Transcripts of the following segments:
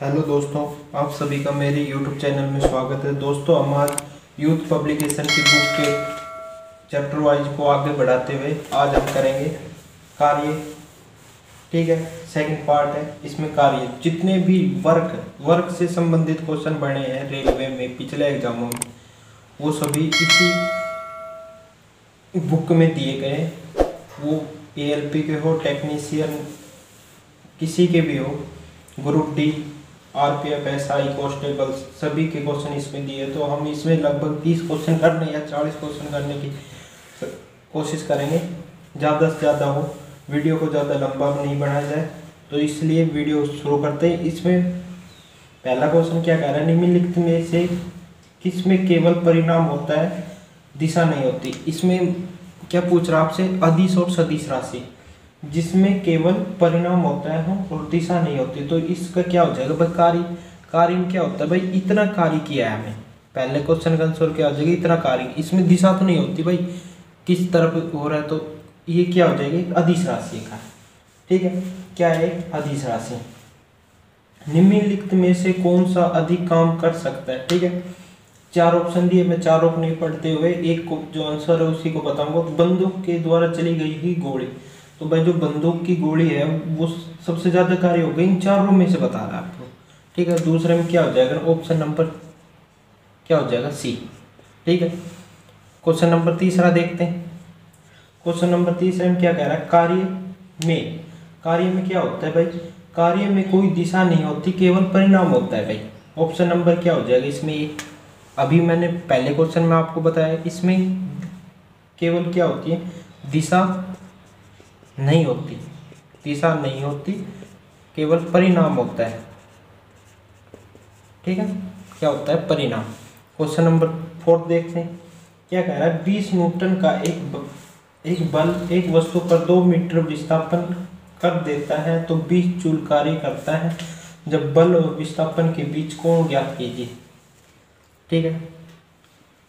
Hello दोस्तों, आप सभी का मेरे YouTube चैनल में स्वागत है। दोस्तों, हम आज यूथ पब्लिकेशन की बुक के चैप्टर वाइज को आगे बढ़ाते हुए आज हम करेंगे कार्य। ठीक है, सेकंड पार्ट है। इसमें कार्य जितने भी वर्क से संबंधित क्वेश्चन बने हैं रेलवे में पिछले एग्जामों में, वो सभी इसी बुक में दिए गए हैं। वो ALP के हो, टेक्नीशियन किसी के भी हो, group D, RPF, SI, constable, सभी के क्वेश्चन इसमें दिए। तो हम इसमें लगभग 30 क्वेश्चन करने या 40 क्वेश्चन करने की कोशिश करेंगे, ज़्यादा से ज़्यादा हो, वीडियो को ज़्यादा लंबा नहीं बनाया जाए। तो इसलिए वीडियो शुरू करते हैं। इसमें पहला क्वेश्चन क्या कह रहा है, निम्नलिखित में से किसमें केवल परिणाम होता है, दिशा नहीं होती। इसमें क्या पूछ रहा आपसे, अदिश और सदिश राशि जिसमें केवल परिणाम होता है और दिशा नहीं होती। तो इसका क्या हो जाएगा भाई, कार्य में क्या होता है भाई, इतना कार्य किया है हमें। पहले क्वेश्चन का आंसर क्या हो जाएगा, इतना कार्य। इसमें दिशा तो नहीं होती भाई, किस तरफ हो रहा है। तो ये क्या हो जाएगी, अदिश राशि का। ठीक है, क्या है, अदिश राशि। निम्नलिखित में से कौन सा अधिक काम कर सकता है। ठीक है, 4 ऑप्शन दिए, मैं चारों को नहीं पढ़ते हुए एक को जो आंसर है उसी को बताऊंगा। बंदूक के द्वारा चली गई ही गोली, तो भाई जो बंदूक की गोली है वो सबसे ज्यादा कार्य हो गई, इन चारों में से बता रहा है आपको। ठीक है, दूसरे में क्या हो जाएगा, ऑप्शन नंबर क्या हो जाएगा, सी। ठीक है, क्वेश्चन नंबर तीसरा देखते हैं। क्वेश्चन नंबर तीसरे में क्या कह रहा है, कार्य में क्या होता है भाई, कार्य में कोई दिशा नहीं होती, केवल परिणाम होता है भाई। ऑप्शन नंबर क्या हो जाएगा इसमें, ये अभी मैंने पहले क्वेश्चन में आपको बताया, इसमें केवल क्या होती है, दिशा नहीं होती, दिशा नहीं होती, केवल परिणाम होता है। ठीक है, क्या होता है, परिणाम। क्वेश्चन नंबर 4 देखते हैं, क्या कह रहा है, 20 न्यूटन का एक बल एक वस्तु पर 2 मीटर विस्थापन कर देता है तो 20 जूल कार्य करता है जब बल और विस्थापन के बीच कोण ज्ञात कीजिए। ठीक है,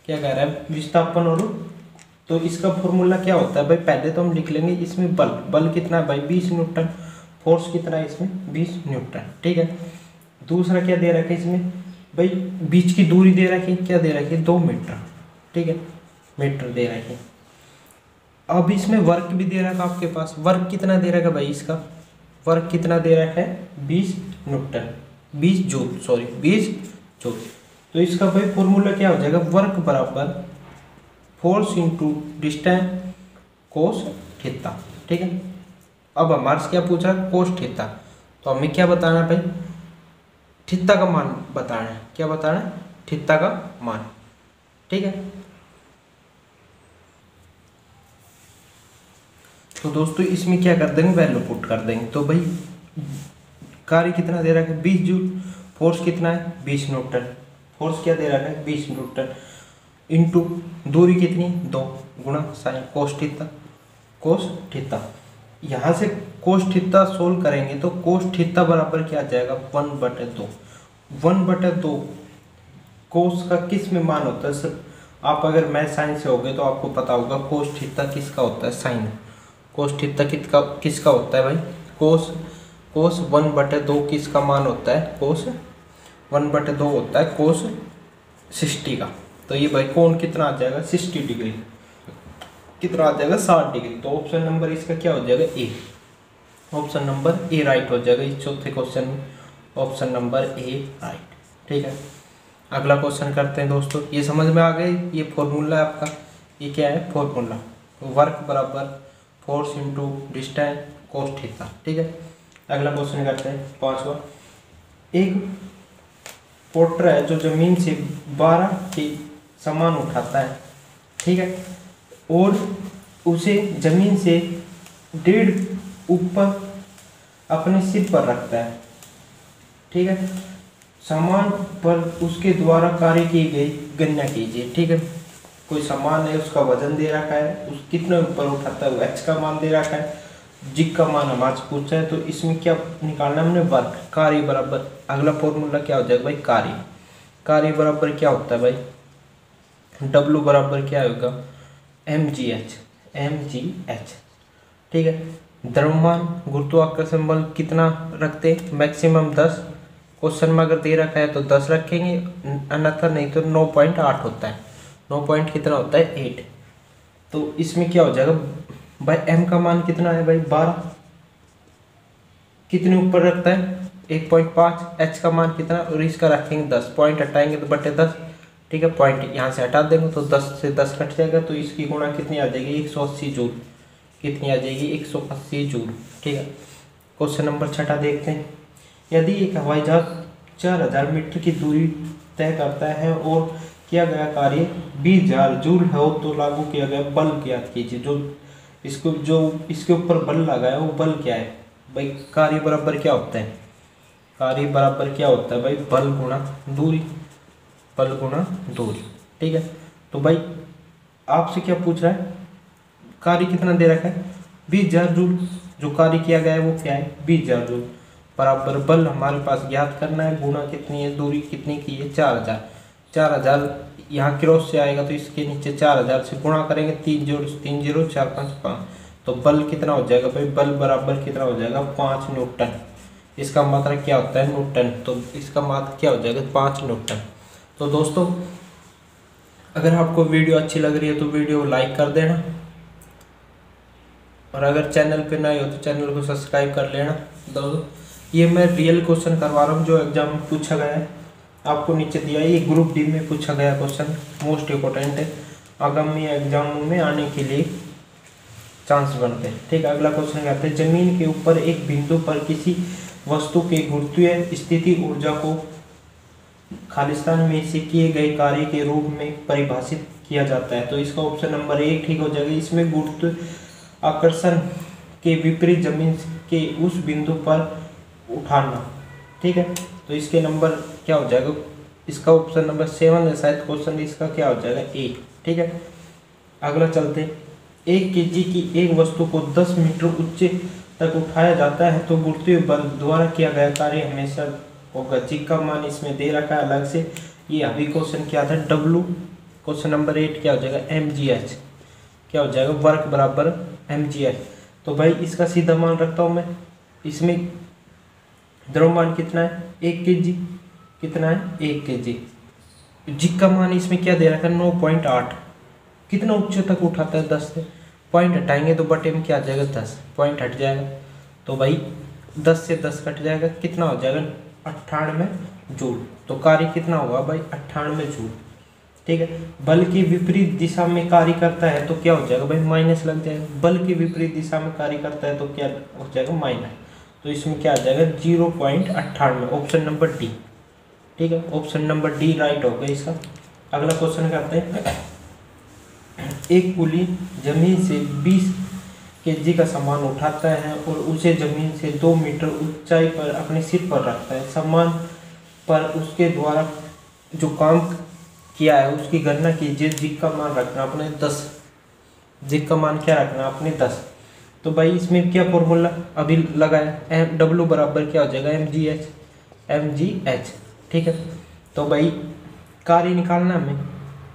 क्या कह रहा है, विस्थापन और, तो इसका फॉर्मूला क्या होता है भाई, पहले तो हम लिख लेंगे। इसमें बल कितना है भाई, 20 न्यूटन। फोर्स कितना है इसमें, 20 न्यूटन। ठीक है, दूसरा क्या दे रखा है इसमें भाई, बीच की दूरी दे रखी है, क्या दे रखी है, 2 मीटर। ठीक है, मीटर दे रखी है। अब इसमें वर्क भी दे रखा आपके पास, वर्क कितना दे रखा भाई, इसका वर्क कितना दे रखा है, 20 न्यूटन, 20 जूल। तो इसका भाई फॉर्मूला क्या हो जाएगा, वर्क बराबर force into distance cos theta. ठीक है, अब हमारे से क्या पूछ रहा है, कोस थीटा। तो हमें क्या बताना है भाई, थीटा का मान बताना है। क्या बताना है, थीटा का मान। ठीक है, तो दोस्तों इसमें क्या कर देंगे, वैल्यू पुट कर देंगे। तो भाई कार्य कितना दे रखा है, 20 जूल। फोर्स कितना है, 20 न्यूटन। फोर्स क्या दे रखा है, 20 न्यूटन। इंटू दूरी कितनी, 2 गुणा साइन कोस थीटा। यहाँ से कोस थीटा सोल्व करेंगे तो कोस थीटा बराबर क्या आ जाएगा, 1/2। 1/2 कोस का किस में मान होता है सर, आप अगर मैथ साइंस से होगे तो आपको पता होगा कोस थीटा किसका होता है, साइन। कोस थीटा किसका होता है भाई, कोस 1/2 किसका मान होता है, कोस 1/2 होता है कोस 60 का। तो ये भाई कोण कितना आ जाएगा, 60 डिग्री। कितना आ जाएगा, 60 डिग्री। तो ऑप्शन नंबर इसका क्या हो जाएगा, ए। ऑप्शन नंबर ए राइट हो जाएगा इस चौथे क्वेश्चन में। Option number A right. ठीक है, अगला क्वेश्चन करते हैं दोस्तों। ये समझ में आ गए, ये फॉर्मूला है आपका, ये क्या है फॉर्मूला, वर्क बराबर force into distance cos theta. ठीक है, अगला क्वेश्चन करते हैं 5वां। एक पोर्टर है जो जमीन से 12 के सामान उठाता है। ठीक है, और उसे जमीन से 1.5 ऊपर अपने सिर पर रखता है। ठीक है, सामान पर उसके द्वारा कार्य की गई गणना कीजिए। ठीक है, कोई सामान है, उसका वजन दे रखा है, उस कितने ऊपर उठाता है, एच का मान दे रखा है, जिग का मान हमारे से पूछा है। तो इसमें क्या निकालना है हमने, वर्क। कार्य बराबर, अगला फॉर्मूला क्या हो जाएगा भाई, कार्य बराबर क्या होता है भाई, W बराबर क्या होगा, mgh। ठीक है, द्रव्यमान गुरुत्वाकर्षण बल कितना रखते, मैक्सिमम 10 क्वेश्चन में अगर दे रखा है तो 10 रखेंगे, अन्यथा नहीं तो 9.8 होता है। 9 पॉइंट कितना होता है 8। तो इसमें क्या हो जाएगा भाई, m का मान कितना है भाई 12, कितने ऊपर रखता है 1.5, h का मान कितना और इसका रखेंगे 10, पॉइंट हटाएंगे तो बटे 10, ठीक है। पॉइंट यहाँ से हटा देंगे तो 10 से 10 कट जाएगा, तो इसकी गुणा कितनी आ जाएगी 180 जूल, कितनी आ जाएगी 180 जूल, ठीक है। क्वेश्चन नंबर 6 देखते हैं। यदि एक हवाई जहाज 4000 मीटर की दूरी तय करता है और किया गया कार्य 20,000 जूल हो तो लागू किया गया बल ज्ञात कीजिए। जो इसके ऊपर बल लगा है वो बल क्या है भाई, कार्य बराबर क्या होता है, कार्य बराबर क्या होता है भाई, बल गुणा दूरी, बल गुणा दूरी, ठीक है। तो भाई आपसे क्या पूछ रहा है, कार्य कितना दे रखा है 20,000 जूल, जो कार्य किया गया है वो क्या है 20,000 जूल, बराबर बल हमारे पास ज्ञात करना है, गुणा कितनी है, दूरी कितनी की है 4,000। 4,000 यहाँ क्रॉस से आएगा तो इसके नीचे 4,000 से गुणा करेंगे, 3 जोड़ 3 0 4 5 5, तो बल कितना हो जाएगा भाई, बल बराबर कितना हो जाएगा 5 न्यूटन। इसका मात्रक क्या होता है न्यूटन, तो इसका मात्रक क्या हो जाएगा 5 न्यूटन। तो दोस्तों अगर आपको वीडियो अच्छी लग रही है तो वीडियो को लाइक कर देना, और अगर चैनल पे नए हो तो चैनल को सब्सक्राइब कर लेना। दोस्तों ये मैं रियल क्वेश्चन करवा रहा हूँ जो एग्जाम में पूछा गया है, आपको नीचे दिया है, ये ग्रुप डी में पूछा गया क्वेश्चन, मोस्ट इम्पोर्टेंट है, आगामी एग्जामों में आने के लिए चांस बनते हैं, ठीक है। अगला क्वेश्चन कहते हैं, जमीन के ऊपर एक बिंदु पर किसी वस्तु के गुरुत्वीय स्थिति ऊर्जा को खालिस्तान में से किए गए कार्य के रूप में परिभाषित किया जाता है। तो इसका ऑप्शन नंबर 1 ठीक हो जाएगा। इसमें गुरुत्व आकर्षण के विपरीत जमीन के उस बिंदु पर उठाना, ठीक है। तो इसके नंबर क्या हो जाएगा, इसका ऑप्शन नंबर 7 है शायद क्वेश्चन, इसका क्या हो जाएगा A, ठीक है। अगला चलते, 1 kg की एक वस्तु को 10 मीटर ऊंचे तक उठाया जाता है तो गुरुत्वीय बल द्वारा किया गया कार्य हमेशा होगा। जी का मान इसमें दे रखा है अलग से, ये अभी क्वेश्चन क्या था W। क्वेश्चन नंबर 8 क्या हो जाएगा mgh, क्या हो जाएगा वर्क बराबर mgh। तो भाई इसका सीधा मान रखता हूँ मैं, इसमें द्रव्यमान कितना है 1 kg, कितना है 1 kg। जी का मान इसमें क्या दे रखा है 9.8, कितना ऊंचे तक उठाता है 10 से, पॉइंट हटाएंगे तो बटे में क्या आ जाएगा 10, पॉइंट हट जाएगा तो भाई 10 से 10 कट जाएगा, कितना हो जाएगा 98 जूल। तो कार्य कितना होगा भाई 98 जूल, ठीक है। बल की विपरीत दिशा में कार्य करता है तो क्या हो जाएगा भाई माइनस लग जाएगा, बल की विपरीत दिशा में कार्य करता है तो क्या हो जाएगा माइनस, तो इसमें क्या आ जाएगा 0.98, ऑप्शन नंबर डी, ठीक है। ऑप्शन नंबर डी राइट होगा इसका। अगला क्वेश्चन करते हैं, एक कुली जमीन से 20 kg का सामान उठाता है और उसे जमीन से 2 मीटर ऊंचाई पर अपने सिर पर रखता है। सामान पर उसके द्वारा जो काम किया है उसकी गणना कीजिए। जिग का मान रखना अपने 10, जिग का मान क्या रखना अपने 10। तो भाई इसमें क्या फॉर्मूला अभी लगाया, W बराबर क्या हो जाएगा mgh, ठीक है। तो भाई कार्य निकालना हमें,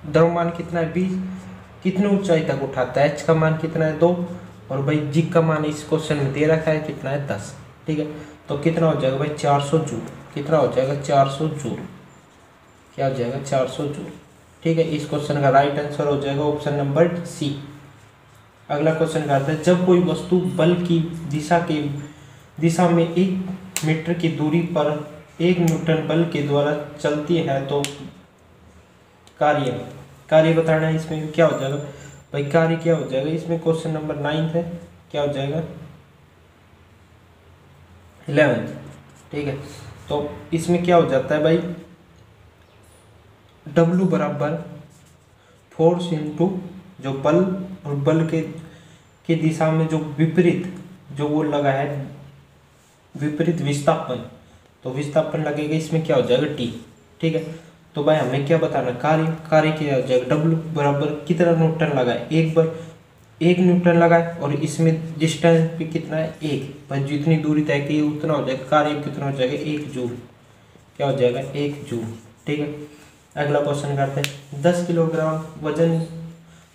द्रव्यमान कितना है 20, कितने ऊंचाई तक उठाता है, h का मान कितना है 2, और भाई जिग का मान इस क्वेश्चन में दे रखा है कितना है 10, ठीक है। तो कितना हो जाएगा भाई 400 जूल, कितना हो जाएगा 400 जूल, क्या हो जाएगा 400 जूल, ठीक है। इस क्वेश्चन का राइट आंसर हो जाएगा ऑप्शन नंबर सी। अगला क्वेश्चन करते हैं, जब कोई वस्तु बल की दिशा में 1 मीटर की दूरी पर 1 न्यूटन बल के द्वारा चलती है तो कार्य बताना है। इसमें क्या हो जाएगा भाई, कार्य क्या हो जाएगा इसमें, क्वेश्चन नंबर 9 है, क्या हो जाएगा 11, ठीक है। तो इसमें क्या हो जाता है भाई, W बराबर फोर्स इंटू जो बल, और बल के दिशा में जो विपरीत जो वो लगा है विपरीत विस्थापन, तो विस्थापन लगेगा, इसमें क्या हो जाएगा T, ठीक है। तो भाई हमें क्या बताना, कार्य क्या हो जाएगा W बराबर कितना न्यूटन लगा है, 1 न्यूटन लगा है, और इसमें डिस्टेंस भी कितना है 1, भाई जितनी दूरी तय की उतना हो जाएगा, कार्य कितना हो जाएगा 1 जूल, क्या हो जाएगा 1 जूल, ठीक है। अगला क्वेश्चन करते हैं, 10 किलोग्राम वजन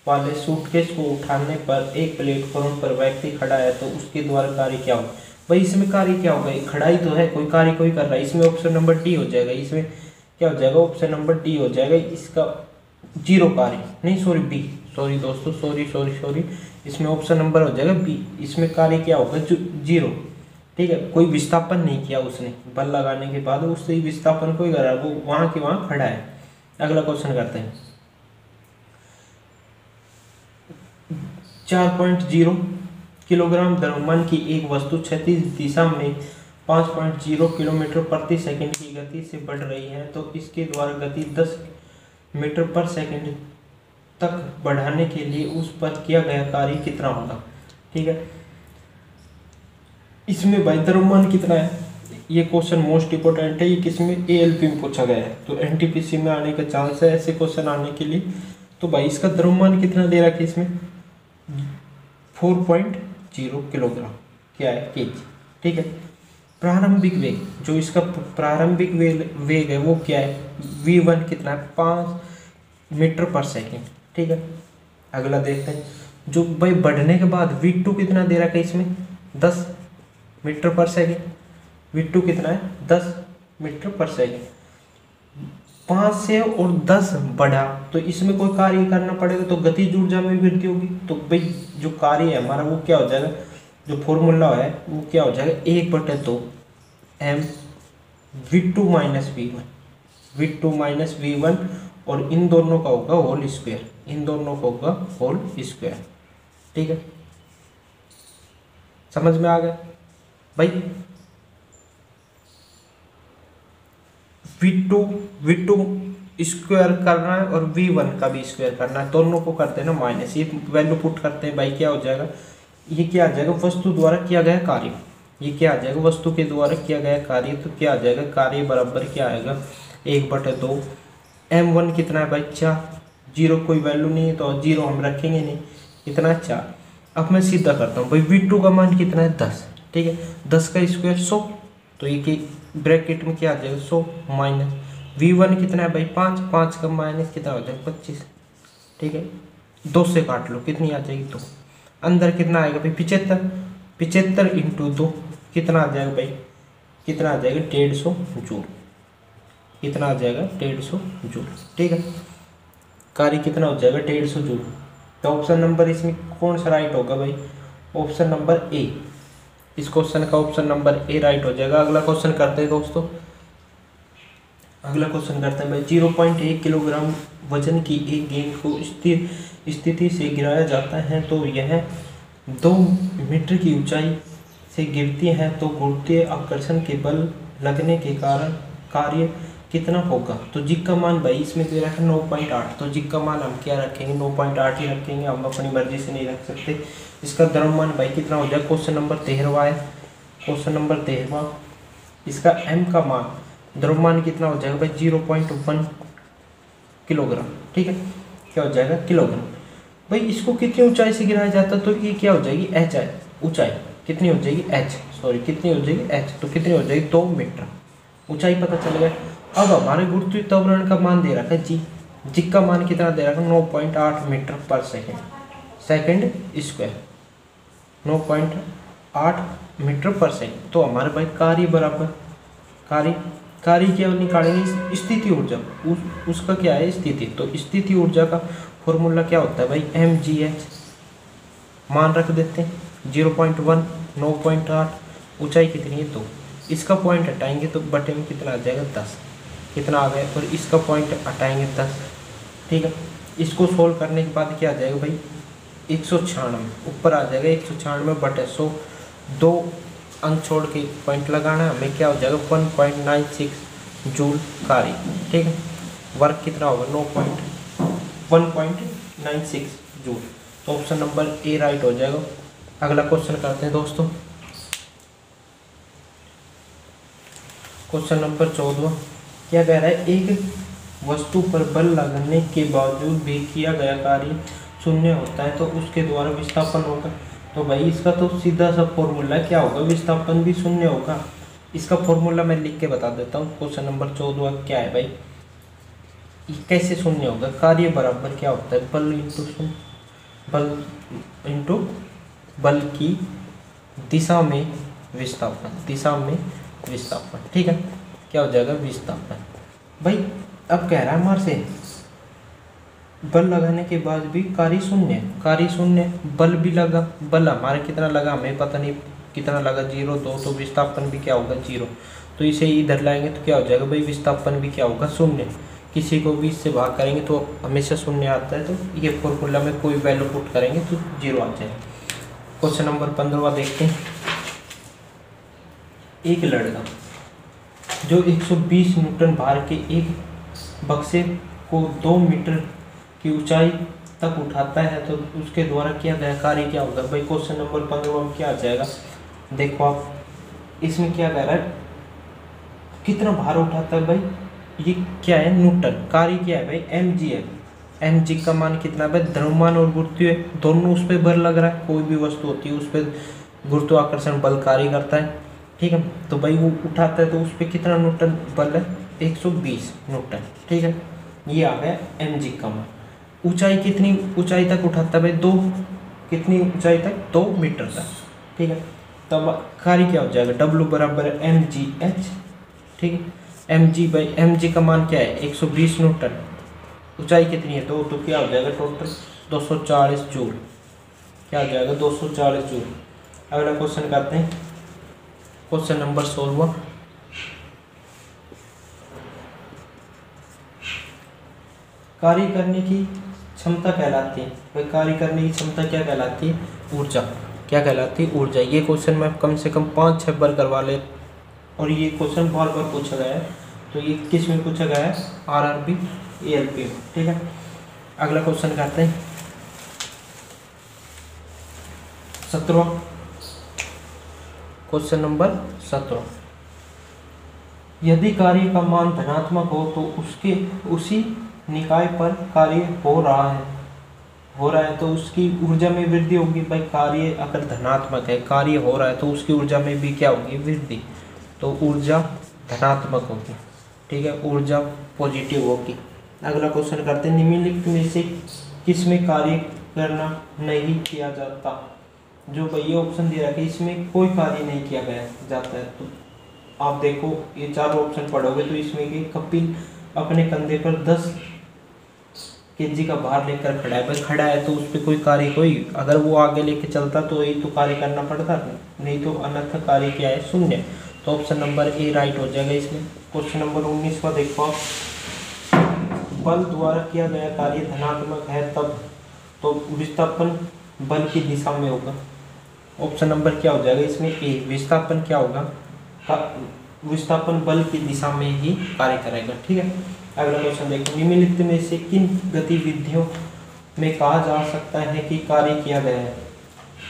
वाले सूटकेस को उठाने पर एक प्लेटफॉर्म पर व्यक्ति खड़ा है तो उसके द्वारा कार्य क्या हो। भाई इसमें कार्य क्या होगा, खड़ाई तो है, कोई कार्य कोई कर रहा है, इसमें ऑप्शन नंबर डी हो जाएगा। इसमें क्या हो जाएगा, ऑप्शन नंबर डी हो जाएगा, इसका जीरो कार्य, नहीं सॉरी बी, सॉरी दोस्तों, सॉरी सॉरी सॉरी, इसमें ऑप्शन नंबर हो जाएगा बी। इसमें कार्य क्या होगा, जीरो। ठीक है, कोई विस्थापन नहीं किया उसने, बल लगाने के बाद उससे विस्थापन कोई करा, वो वहां के वहां खड़ा है। अगला क्वेश्चन करते हैं। 4.0 किलोग्राम द्रव्यमान की एक वस्तु क्षैतिज दिशा में 5.0 किलोमीटर प्रति सेकंड की गति से बढ़ रही है, तो इसके द्वारा गति 10 मीटर पर सेकंड तक बढ़ाने के लिए उस पर किया गया कार्य कितना होगा। ठीक है, इसमें भाई द्रव्यमान कितना है, ये क्वेश्चन मोस्ट इंपोर्टेंट है। ये किसमें, एएलपी में पूछा गया है, तो एनटीपीसी में आने का चांस है ऐसे क्वेश्चन आने के लिए। तो भाई इसका द्रव्यमान कितना दे रखा है इसमें, 4.0 किलोग्राम, क्या है, केजी। ठीक है, प्रारंभिक वेग, जो इसका प्रारंभिक वेग है वो क्या है, v1 कितना है, 5 मीटर पर सेकेंड। ठीक है, अगला देखते हैं। जो भाई बढ़ने के बाद v2 कितना दे रखा है इसमें, 10 मीटर पर सेकेंड। v2 कितना है, 10 मीटर पर सेकेंड। 5 से और 10 बढ़ा, तो इसमें कोई कार्य करना पड़ेगा, तो गतिज ऊर्जा में वृद्धि होगी। तो भाई जो कार्य है हमारा वो क्या हो जाएगा, जो फॉर्मूला है वो क्या हो जाएगा, 1/2 m v2 माइनस v1, और इन दोनों का होगा होल स्क्वायर, इन दोनों का होगा होल स्क्वायर। ठीक है, समझ में आ गया भाई। v2 स्क्वायर करना है और v1 का भी स्क्वायर करना है, दोनों को करते हैं ना माइनस, ये वैल्यू पुट करते हैं भाई, क्या हो जाएगा, ये क्या आ जाएगा, वस्तु द्वारा किया गया कार्य, ये क्या आ जाएगा, वस्तु के द्वारा किया गया कार्य, तो क्या आ जाएगा, कार्य बराबर क्या आएगा, 1/2। m1 कितना है भाई, 4, जीरो कोई वैल्यू नहीं है तो जीरो हम रखेंगे नहीं, कितना है, 4। अब मैं सीधा करता हूँ भाई, v2 का मान कितना है, 10। ठीक है, 10 का स्क्वायर 100, तो ये कि ब्रैकेट में क्या आ जाएगा, 100 माइनस v1 कितना है भाई, 5 का माइनस कितना हो जाएगा, 25। ठीक है, 2 से काट लो, कितनी आ जाएगी, 2। अंदर कितना आएगा भाई, 75 इंटू 2 कितना आ जाएगा भाई, कितना आ जाएगा, 150 जूल, कितना आ जाएगा, 150 जूल। ठीक है, कार्य कितना हो जाएगा, 150 जूल। तो ऑप्शन नंबर इसमें कौन सा राइट होगा भाई, ऑप्शन नंबर ए, इस क्वेश्चन का ऑप्शन नंबर ए राइट हो जाएगा। अगला क्वेश्चन करते हैं दोस्तों, अगला क्वेश्चन करते हैं भाई। 0.1 किलोग्राम वजन की एक गेंद को स्थिर स्थिति से गिराया जाता है, तो यह 2 मीटर की ऊंचाई से गिरती है, तो गुरुत्वीय आकर्षण के बल लगने के कारण कार्य कितना होगा। तो जिग का मान भाई इसमें दे रखा है 9.8, तो जिग का मान हम क्या रखेंगे, 9.8 ही रखेंगे, हम अपनी मर्जी से नहीं रख सकते। इसका द्रव्यमान भाई कितना हो जाएगा, क्वेश्चन नंबर 13वां है, क्वेश्चन नंबर 13वां। इसका m का मान, द्रव्यमान कितना हो जाएगा भाई, 0.1 किलोग्राम। ठीक है, क्या हो जाएगा, किलोग्राम। भाई इसको कितनी ऊंचाई से गिराया जाता है, तो ये क्या हो जाएगी, h है, ऊंचाई कितनी हो जाएगी, कितनी हो जाएगी, h, तो कितनी हो जाएगी, 2 मीटर, ऊंचाई पता चल गया। अब हमारे गुरुत्वीय त्वरण का मान दे रखा है जी, जिग का मान कितना दे रखा है, 9.8 मीटर पर सेकंड स्क्वायर, 9.8 मीटर पर सेकंड। तो हमारे भाई कार्य बराबर, कार्य क्या निकालेंगे, स्थिति ऊर्जा, उसका क्या है, स्थिति, तो स्थिति ऊर्जा का फॉर्मूला क्या होता है भाई, mgh, मान रख देते हैं 0.1, 9.8, ऊंचाई कितनी है, 2। इसका पॉइंट हटाएंगे तो बटे में कितना आ जाएगा, 10, कितना आ गया, और इसका पॉइंट हटाएंगे 10। ठीक है, इसको सोल्व करने के बाद क्या आ जाएगा भाई, 196, ऊपर आ जाएगा 196 बटे 100, 2 अंक छोड़ के पॉइंट लगाना, हमें क्या हो जाएगा, 1.96 जूल कार्य। ठीक है, वर्क कितना होगा, 1.96 जूल, तो ऑप्शन नंबर ए राइट हो जाएगा। अगला क्वेश्चन करते हैं दोस्तों, क्वेश्चन नंबर 14 क्या कह रहा है, एक वस्तु पर बल लगने के बावजूद भी किया गया कार्य शून्य होता है, तो उसके द्वारा विस्थापन होगा। तो भाई इसका तो सीधा सा फॉर्मूला क्या होगा, विस्थापन भी शून्य होगा। इसका फॉर्मूला मैं लिख के बता देता हूँ। क्वेश्चन नंबर 14 क्या है भाई, कैसे शून्य होगा, कार्य बराबर क्या होता है, बल इंटू बल की दिशा में विस्थापन, दिशा में विस्थापन। ठीक है, क्या हो जाएगा विस्थापन। भाई अब कह रहा है हमारे से बल लगाने के बाद भी कार्य शून्य, कार्य शून्य, बल भी लगा, बल हमारे कितना लगा हमें पता नहीं कितना लगा, 0 2, तो विस्थापन भी क्या होगा 0। तो इसे इधर लाएंगे तो क्या हो जाएगा भाई विस्थापन भी क्या होगा शून्य। किसी को भी इससे भाग करेंगे तो हमेशा शून्य आता है, तो ये फॉर्मूला में कोई वैल्यू पुट करेंगे तो 0 आ जाएगा। क्वेश्चन नंबर 15 देखते हैं। एक लड़का जो 120 न्यूटन भार के एक बक्से को 2 मीटर की ऊंचाई तक उठाता है तो उसके द्वारा किया गया कार्य क्या होगा। भाई क्वेश्चन नंबर 15 में क्या आ जाएगा, देखो आप इसमें क्या कह रहा है, कितना भार उठाता है भाई, ये क्या है न्यूटन, कार्य क्या है भाई mg है। mg का मान कितना है भाई, द्रव्यमान और गुरुत्वीय दोनों उस पर बल लग रहा है, कोई भी वस्तु होती है उस पर गुरुत्वाकर्षण बल कार्य करता है। ठीक है, तो भाई वो उठाता है तो उस पर कितना न्यूटन बल है, 120 न्यूटन। ठीक है, ये आ गया mg का मान। ऊंचाई कितनी ऊंचाई तक उठाता है भाई, 2, कितनी ऊंचाई तक, 2 मीटर तक। ठीक है, तब कार्य क्या हो जाएगा, W बराबर mgh। ठीक है, mg बाई mg का मान क्या है 120 न्यूटन, ऊंचाई कितनी है 2, तो क्या हो जाएगा टोटल 240 जूल। क्या हो जाएगा 240 जूल। अगला क्वेश्चन करते हैं, क्वेश्चन नंबर 16। कार्य करने की क्षमता कहलाती है, भाई कार्य करने की क्षमता क्या कहलाती है, ऊर्जा। क्या कहलाती है, ऊर्जा। ये क्वेश्चन मैं कम से कम 5-6 बार करवा ले, और ये क्वेश्चन बार बार पूछा गया है। तो ये किस में पूछा गया है, RRB ALP में। ठीक है, अगला क्वेश्चन करते हैं 17, क्वेश्चन नंबर 17। यदि कार्य का मान धनात्मक हो तो उसके उसी निकाय पर कार्य हो रहा है तो उसकी ऊर्जा में वृद्धि होगी। भाई कार्य अगर धनात्मक है, कार्य हो रहा है तो उसकी ऊर्जा में भी क्या होगी, वृद्धि। तो ऊर्जा धनात्मक होगी। ठीक है, ऊर्जा पॉजिटिव होगी। अगला क्वेश्चन करते हैं, निम्नलिखित में से किस में कार्य करना नहीं किया जाता। जो भाई ये ऑप्शन दे रहा है कि इसमें कोई कार्य नहीं किया गया जाता है, तो आप देखो ये चारों ऑप्शन पढ़ोगे तो इसमें कि कपिल अपने कंधे पर 10 kg का भार लेकर खड़ा है। भाई खड़ा है तो उस पर कोई कार्य, कोई अगर वो आगे लेके चलता तो यही तो कार्य करना पड़ता, नहीं तो अन्यथा कार्य क्या है, शून्य। तो ऑप्शन नंबर ए राइट हो जाएगा इसमें। क्वेश्चन नंबर 19 देखो आप, बल द्वारा किया गया कार्य धनात्मक है तब तो विस्थापन बल की दिशा में होगा। ऑप्शन नंबर क्या हो जाएगा इसमें, ए। विस्थापन क्या होगा, विस्थापन बल की दिशा में ही कार्य करेगा। ठीक है, अगला क्वेश्चन देखो, निम्नलिखित में से किन गतिविधियों में कहा जा सकता है कि कार्य किया गया है।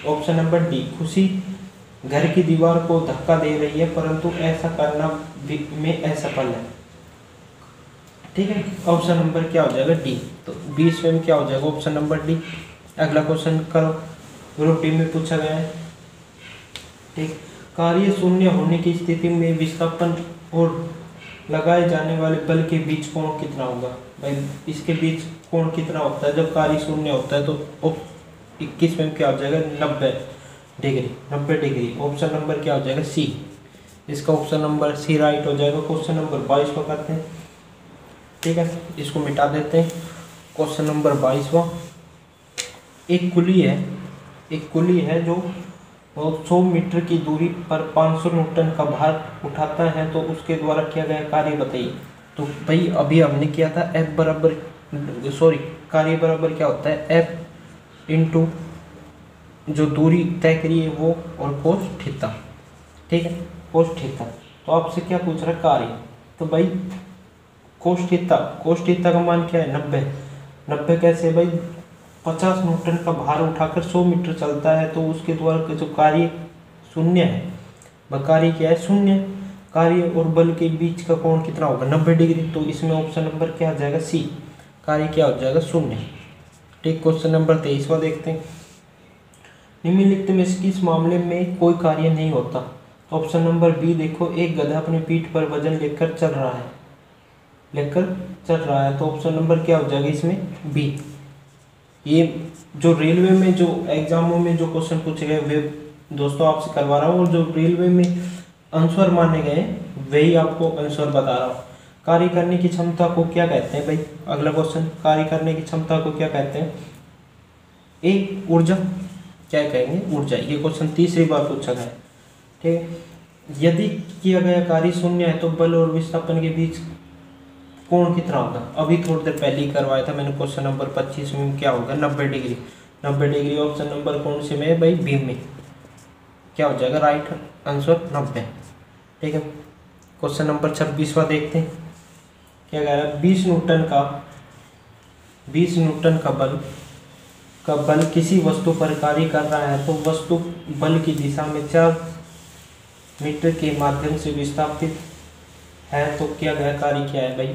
ऑप्शन नंबर डी, खुशी घर की दीवार को धक्का दे रही है परंतु ऐसा करना में असफल है। ठीक है, ऑप्शन नंबर क्या हो जाएगा, डी। तो 20 में क्या हो जाएगा, ऑप्शन नंबर डी। अगला क्वेश्चन करो, ग्रुप डी में पूछा गया है। ठीक, कार्य शून्य होने की स्थिति में विस्थापन और लगाए जाने वाले बल के बीच कोण कितना होगा। भाई इसके बीच कोण कितना होता है जब कार्य शून्य होता है, तो 21 में क्या हो जाएगा, 90 डिग्री, 90 डिग्री। ऑप्शन नंबर क्या हो जाएगा, सी। इसका ऑप्शन नंबर सी राइट हो जाएगा। क्वेश्चन नंबर 22 को करते हैं। ठीक है, इसको मिटा देते हैं। क्वेश्चन नंबर 22, एक कुली है जो 100 मीटर की दूरी पर 500 न्यूटन का भार उठाता है तो उसके द्वारा किया गया कार्य बताइए। तो भाई अभी हमने किया था कार्य बराबर क्या होता है, F इंटू जो दूरी तय करी है वो और कोस थीटा। ठीक है, कोस थीटा। तो आपसे क्या पूछ रहा है, कार्य। तो भाई कोस थीटा का मान क्या है, 90 कैसे भाई, 50 न्यूटन का भार उठाकर 100 मीटर चलता है तो उसके द्वारा जो कार्य शून्य है, वह कार्य क्या है, शून्य। कार्य और बल के बीच का कोण कितना होगा, 90 डिग्री। तो इसमें ऑप्शन नंबर क्या आ जाएगा, सी। कार्य क्या हो जाएगा, शून्य। ठीक, क्वेश्चन नंबर 23 देखते हैं, निम्नलिखित में से किस मामले में कोई कार्य नहीं होता। तो ऑप्शन नंबर बी देखो, एक गधा अपनी पीठ पर वजन लेकर चल रहा है। तो ऑप्शन नंबर क्या हो जाएगा इसमें, बी। ये जो रेलवे में जो एग्जामों में जो क्वेश्चन पूछे गए वे दोस्तों आपसे करवा रहा हूँ, और जो रेलवे में आंसर माने गए वही आपको आंसर बता रहा हूँ। कार्य करने की क्षमता को क्या कहते हैं भाई? अगला क्वेश्चन, कार्य करने की क्षमता को क्या कहते हैं? ए ऊर्जा, क्या कहेंगे? ऊर्जा। ये क्वेश्चन तीसरी बार पूछा गया है, ठीक है। यदि किया गया कार्य शून्य है तो बल और विस्थापन के बीच कोण कितना होगा? अभी थोड़ी देर पहले ही करवाया था मैंने क्वेश्चन नंबर 25 में। क्या होगा? 90 डिग्री। 90 डिग्री ऑप्शन नंबर कौन से में है भाई? बी में। क्या हो जाएगा राइट आंसर? 90, ठीक है। क्वेश्चन नंबर 26वां देखते हैं, क्या कह रहा है? 20 न्यूटन का बल किसी वस्तु पर कार्य कर रहा है तो वस्तु बल की दिशा में 4 मीटर के माध्यम से विस्थापित है, तो क्या गया कार्य क्या है भाई?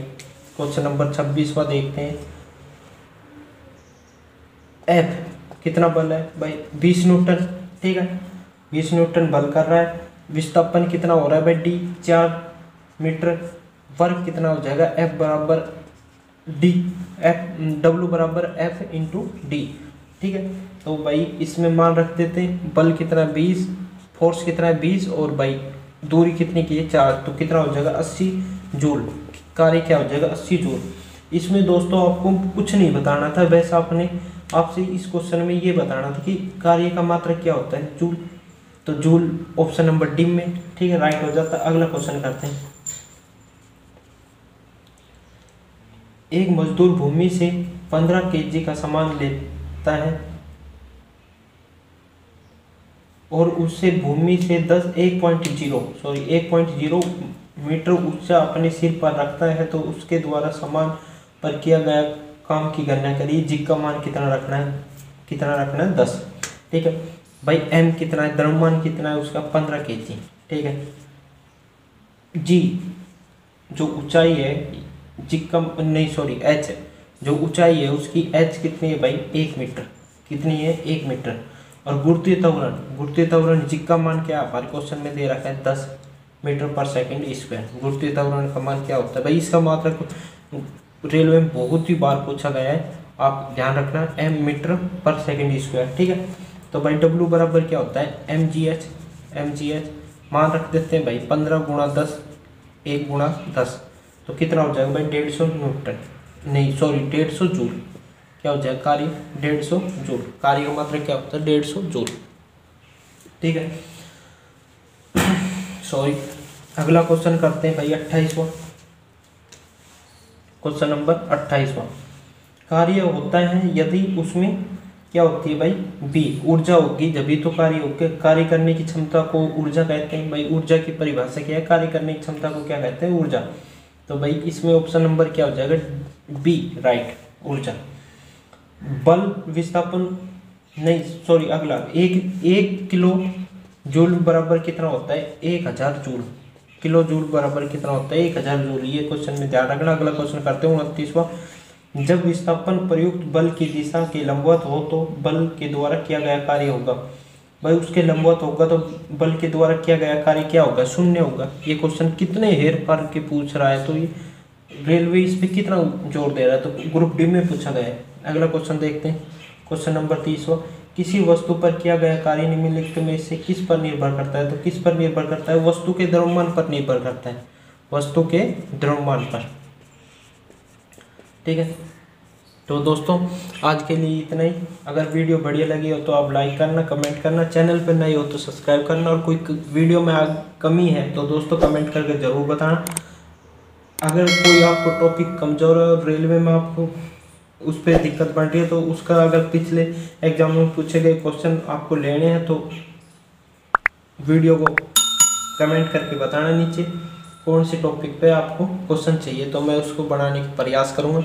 क्वेश्चन नंबर 26वां देखते हैं। एफ कितना बल है भाई? 20 न्यूटन, ठीक है। 20 न्यूटन बल कर रहा है। विस्थापन कितना हो रहा है भाई? D 4 metre. वर्क कितना हो जाएगा? एफ बराबर डी, एफ डब्ल्यू बराबर एफ इंटू डी, ठीक है। तो भाई इसमें मान रख देते हैं, बल कितना 20, फोर्स कितना है 20, और भाई दूरी कितनी की है 4, तो कितना हो जाएगा 80 जूल। कार्य क्या हो जाएगा? 80 जूल। इसमें दोस्तों आपको कुछ नहीं बताना था, वैसे आपने आपसे इस क्वेश्चन में ये बताना था कि कार्य का मात्रा क्या होता है? जूल। तो जूल ऑप्शन नंबर डी में, ठीक है, राइट हो जाता है। अगला क्वेश्चन करते हैं। एक मजदूर भूमि से 15 kg का सामान लेता है और उससे भूमि से 1.0 मीटर ऊंचा अपने सिर पर रखता है, तो उसके द्वारा सामान पर किया गया काम की गणना करिए। जी का मान कितना रखना है? 10, ठीक है भाई। एम कितना है? द्रव्यमान कितना है उसका? 15 kg, ठीक है। जी जो ऊंचाई है, जी का नहीं सॉरी एच, जो ऊंचाई है उसकी एच कितनी है भाई? 1 मीटर। कितनी है? 1 मीटर। और गुरुत्वीय त्वरण जी का मान क्या हमारे क्वेश्चन में दे रखा है? 10 मीटर पर सेकंड स्क्वायर। गुरुत्वीय त्वरण का मान क्या होता है भाई? इसका मात्रा रेलवे में बहुत ही बार पूछा गया है, आप ध्यान रखना, एम मीटर पर सेकंड स्क्वायर, ठीक है। तो भाई डब्ल्यू बराबर क्या होता है? एम जी एच मान रख देते हैं भाई 15 गुणा 10, 1 गुणा 10, तो कितना हो जाएगा भाई? 150 न्यूटन, नहीं सॉरी 150 जूल। क्या हो जाएगा कार्य? 150 जूल। कार्य का मात्रा क्या होता है? 150 जूल, ठीक है। सॉरी, अगला क्वेश्चन करते हैं भाई 28वां। क्वेश्चन नंबर 28वां, कार्य होता है यदि उसमें क्या होती है भाई? बी ऊर्जा होगी, जब भी तो कार्य होगा। कार्य करने की क्षमता को ऊर्जा कहते हैं भाई। ऊर्जा की परिभाषा क्या है? कार्य करने की क्षमता को क्या कहते हैं? ऊर्जा। तो भाई इसमें ऑप्शन नंबर क्या हो जाएगा? बी राइट, ऊर्जा। बल विस्थापन नहीं सॉरी अगला, एक किलो जूल बराबर कितना होता है? 1000 जूल। किलो जूल बराबर कितना होता है? 1000 जूल। ये क्वेश्चन में ध्यान रखना। अगला क्वेश्चन करते हैं 29वां। जब विस्थापन प्रयुक्त बल की दिशा के लंबवत हो तो बल के द्वारा किया गया कार्य होगा भाई, उसके लंबवत होगा तो बल के द्वारा किया गया कार्य क्या होगा? शून्य होगा। ये क्वेश्चन कितने हेर पार के पूछ रहा है, तो ये रेलवे इस पे कितना जोर दे रहा है, तो ग्रुप डी में पूछा गया है। अगला क्वेश्चन देखते हैं, क्वेश्चन नंबर 30वां। किसी वस्तु पर किया गया कार्य निम्नलिखित में से किस पर निर्भर करता है? तो किस पर निर्भर करता है? वस्तु के द्रव्यमान पर निर्भर करता है, वस्तु के द्रव्यमान पर, ठीक है। तो दोस्तों आज के लिए इतना ही। अगर वीडियो बढ़िया लगी हो तो आप लाइक करना, कमेंट करना, चैनल पर नए हो तो सब्सक्राइब करना, और कोई वीडियो में कमी है तो दोस्तों कमेंट करके ज़रूर बताना। अगर कोई आपको टॉपिक कमज़ोर है और रेलवे में आपको उस पर दिक्कत बन रही है, तो उसका अगर पिछले एग्जाम में पूछे गए क्वेश्चन आपको लेने हैं तो वीडियो को कमेंट करके बताना नीचे कौन से टॉपिक पे आपको क्वेश्चन चाहिए, तो मैं उसको बनाने का प्रयास करूँगा।